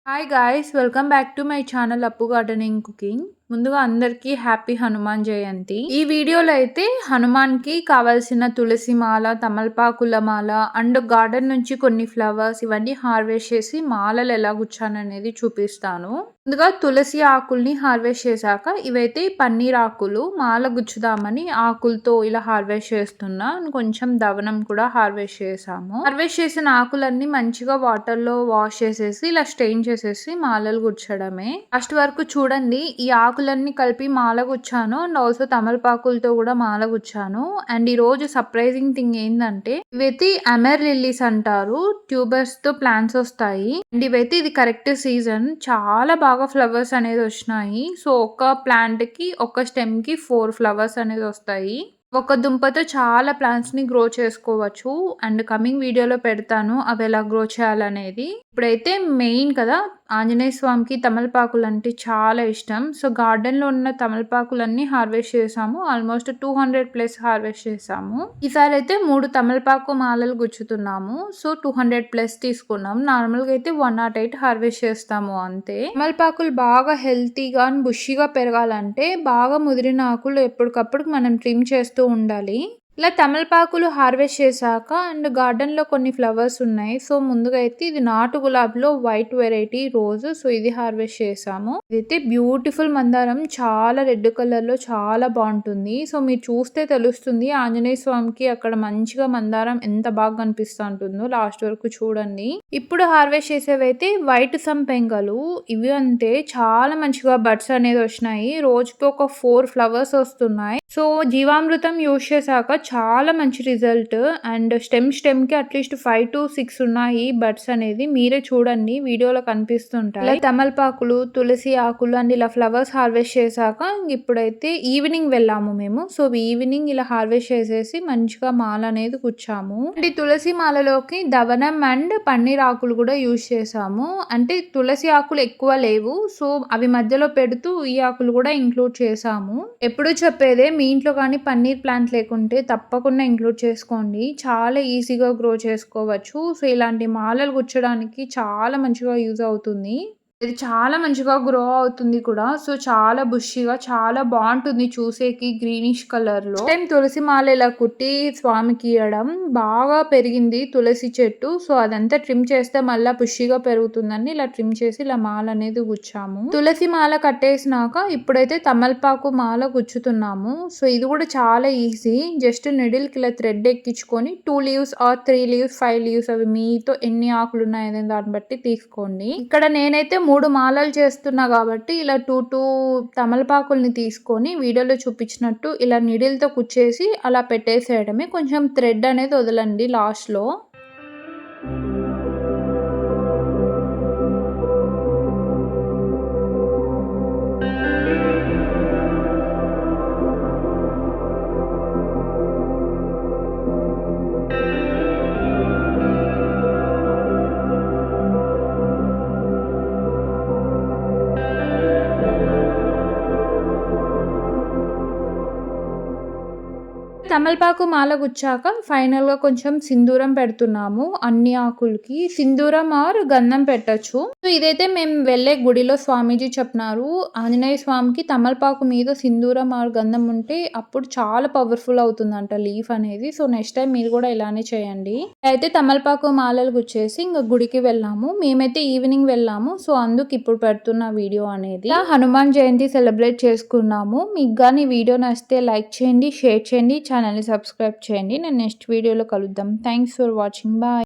Hi guys! Welcome back to my channel అప్పు gardening cooking. ముందుగా అందరికీ హ్యాపీ హనుమాన్ జయంతి. ఈ వీడియోలో అయితే హనుమాన్‌కి కావాల్సిన తులసి మాల, తమలపాకుల మాల అండ్ గార్డెన్ నుంచి కొన్ని ఫ్లవర్స్ ఇవన్నీ హార్వెస్ట్ చేసి మాలలు ఎలా గుచ్చాననేది చూపిస్తాను. ముందుగా తులసి ఆకుల్ని హార్వెస్ట్ చేశాక ఇవైతే పన్నీర్ ఆకులు మాల గుచ్చుదామని ఆకులతో ఇలా హార్వెస్ట్ చేస్తున్నా. కొంచెం దవనం కూడా హార్వెస్ట్ చేసాము. హార్వెస్ట్ చేసిన ఆకులన్నీ మంచిగా వాటర్‌లో వాష్ చేసేసి ఇలా స్టెయిన్ చేసేసి మాలలు గుచ్చడమే. లాస్ట్ వరకు చూడండి. ఈ ఆకులన్నీ కలిపి మాల గుచ్చాను అండ్ ఆల్సో తమలపాకులతో కూడా మాల గుచ్చాను. అండ్ ఈ రోజు సర్ప్రైజింగ్ థింగ్ ఏంటంటే ఇవైతే అమెర్ లిల్లీస్ అంటారు. ట్యూబర్స్ తో ప్లాంట్స్ వస్తాయి. అండ్ ఇవైతే ఇది కరెక్ట్ సీజన్. చాలా బాగా ఫ్లవర్స్ అనేది వచ్చినాయి. సో ఒక ప్లాంట్ కి ఒక స్టెమ్ కి 4 ఫ్లవర్స్ అనేది వస్తాయి. ఒక దుంపతో చాలా ప్లాంట్స్ ని గ్రో చేసుకోవచ్చు. అండ్ కమింగ్ వీడియోలో పెడతాను అవి ఎలా గ్రో చేయాలనేది. ఇప్పుడైతే మెయిన్ కదా, ఆంజనేయ స్వామికి తమలపాకులు అంటే చాలా ఇష్టం. సో గార్డెన్ లో ఉన్న తమలపాకులన్నీ హార్వెస్ట్ చేసాము. ఆల్మోస్ట్ 200+ హార్వెస్ట్ చేసాము. ఈసారి అయితే 3 తమలపాకు మాలలు గుచ్చుతున్నాము. సో 200+ తీసుకున్నాం. నార్మల్ గా అయితే 108 హార్వెస్ట్ చేస్తాము అంతే. తమలపాకులు బాగా హెల్తీగా అండ్ బుషిగా పెరగాలంటే బాగా ముదిరిన ఆకులు ఎప్పటికప్పుడు మనం ట్రిమ్ చేస్తూ ఉండాలి. ఇలా తమలపాకులు హార్వెస్ట్ చేశాక అండ్ గార్డెన్ లో కొన్ని ఫ్లవర్స్ ఉన్నాయి. సో ముందుగా అయితే ఇది నాటు గులాబీలో వైట్ వెరైటీ రోజు. సో ఇది హార్వెస్ట్ చేసాము. ఇదైతే బ్యూటిఫుల్ మందారం, చాలా రెడ్ కలర్ లో చాలా బాగుంటుంది. సో మీరు చూస్తే తెలుస్తుంది ఆంజనేయ స్వామికి అక్కడ మంచిగా మందారం ఎంత బాగా కనిపిస్తూ ఉంటుందో. లాస్ట్ వరకు చూడండి. ఇప్పుడు హార్వెస్ట్ చేసేవైతే వైట్ సంపెంగలు. ఇవి అంటే చాలా మంచిగా బడ్స్ అనేది వచ్చినాయి. రోజుకి ఒక 4 ఫ్లవర్స్ వస్తున్నాయి. సో జీవామృతం యూజ్ చేశాక చాలా మంచి రిజల్ట్. అండ్ స్టెమ్ కి అట్లీస్ట్ 5 to 6 ఉన్నాయి బడ్స్ అనేది. మీరే చూడండి, వీడియోలో కనిపిస్తుంటాయి. తమలపాకులు, తులసి ఆకులు అండ్ ఇలా ఫ్లవర్స్ హార్వెస్ట్ చేశాక ఇప్పుడైతే ఈవినింగ్ వెళ్ళాము మేము. సో ఈవినింగ్ ఇలా హార్వెస్ట్ చేసేసి మంచిగా మాల అనేది గుచ్చాము. అండ్ ఈ తులసి మాలలోకి దవనం అండ్ పన్నీర్ ఆకులు కూడా యూజ్ చేసాము. అంటే తులసి ఆకులు ఎక్కువ లేవు, సో అవి మధ్యలో పెడుతూ ఈ ఆకులు కూడా ఇంక్లూడ్ చేసాము. ఎప్పుడు చెప్పేదే, మీ ఇంట్లో కానీ పన్నీర్ ప్లాంట్ లేకుంటే తప్పకుండా ఇంక్లూడ్ చేసుకోండి. చాలా ఈజీగా గ్రో చేసుకోవచ్చు. సో ఇలాంటి మాలలు గుచ్చడానికి చాలా మంచిగా యూజ్ అవుతుంది. ఇది చాలా మంచిగా గ్రో అవుతుంది కూడా. సో చాలా బుషిగా చాలా బాగుంటుంది చూసేకి, గ్రీనిష్ కలర్ లో. తులసి మాల ఇలా కుట్టి స్వామికి ఇవ్వడం బాగా పెరిగింది తులసి చెట్టు. సో అదంతా ట్రిమ్ చేస్తే మళ్ళా బుషిగా పెరుగుతుందని ఇలా ట్రిమ్ చేసి ఇలా మాల అనేది గుచ్చాము. తులసి మాల కట్టేసినాక ఇప్పుడైతే తమలపాకు మాల గుచ్చుతున్నాము. సో ఇది కూడా చాలా ఈజీ. జస్ట్ నిడిల్ కి ఇలా థ్రెడ్ ఎక్కించుకొని 2 leaves ఆర్ 3 leaves 5 leaves అవి మీతో ఎన్ని ఆకులు ఉన్నాయనే దాన్ని బట్టి తీసుకోండి. ఇక్కడ నేనైతే 3 మాలలు చేస్తున్నా కాబట్టి ఇలా 2 తమలపాకుల్ని తీసుకొని వీడియోలో చూపించినట్టు ఇలా నీడిల్తో కుచ్చేసి అలా పెట్టేసేయడమే. కొంచెం థ్రెడ్ అనేది వదలండి లాస్ట్ లో. తమలపాకు మాల గుచ్చాక ఫైనల్ గా కొంచెం సింధూరం పెడుతున్నాము. అన్ని ఆకులకి సింధూరం ఆర్ గంధం పెట్టచ్చు. సో ఇదైతే మేము వెళ్ళే గుడిలో స్వామీజీ చెప్పినారు, ఆంజనేయ స్వామికి తమలపాకు మీద సింధూరం ఆర్ గంధం ఉంటే అప్పుడు చాలా పవర్ఫుల్ అవుతుందంట లీఫ్ అనేది. సో నెక్స్ట్ టైం మీరు కూడా ఇలానే చేయండి. అయితే తమలపాకు మాలలు గుచ్చేసి ఇంకా గుడికి వెళ్ళాము. మేమైతే ఈవినింగ్ వెళ్ళాము. సో అందుకు ఇప్పుడు పెడుతున్న వీడియో అనేది. హనుమాన్ జయంతి సెలబ్రేట్ చేసుకున్నాము. మీకు కానీ వీడియో నచ్చితే లైక్ చేయండి, షేర్ చేయండి, ఛానల్ని సబ్స్క్రైబ్ చేయండి. నేను నెక్స్ట్ వీడియోలో కలుద్దాం. Thanks for watching. బాయ్.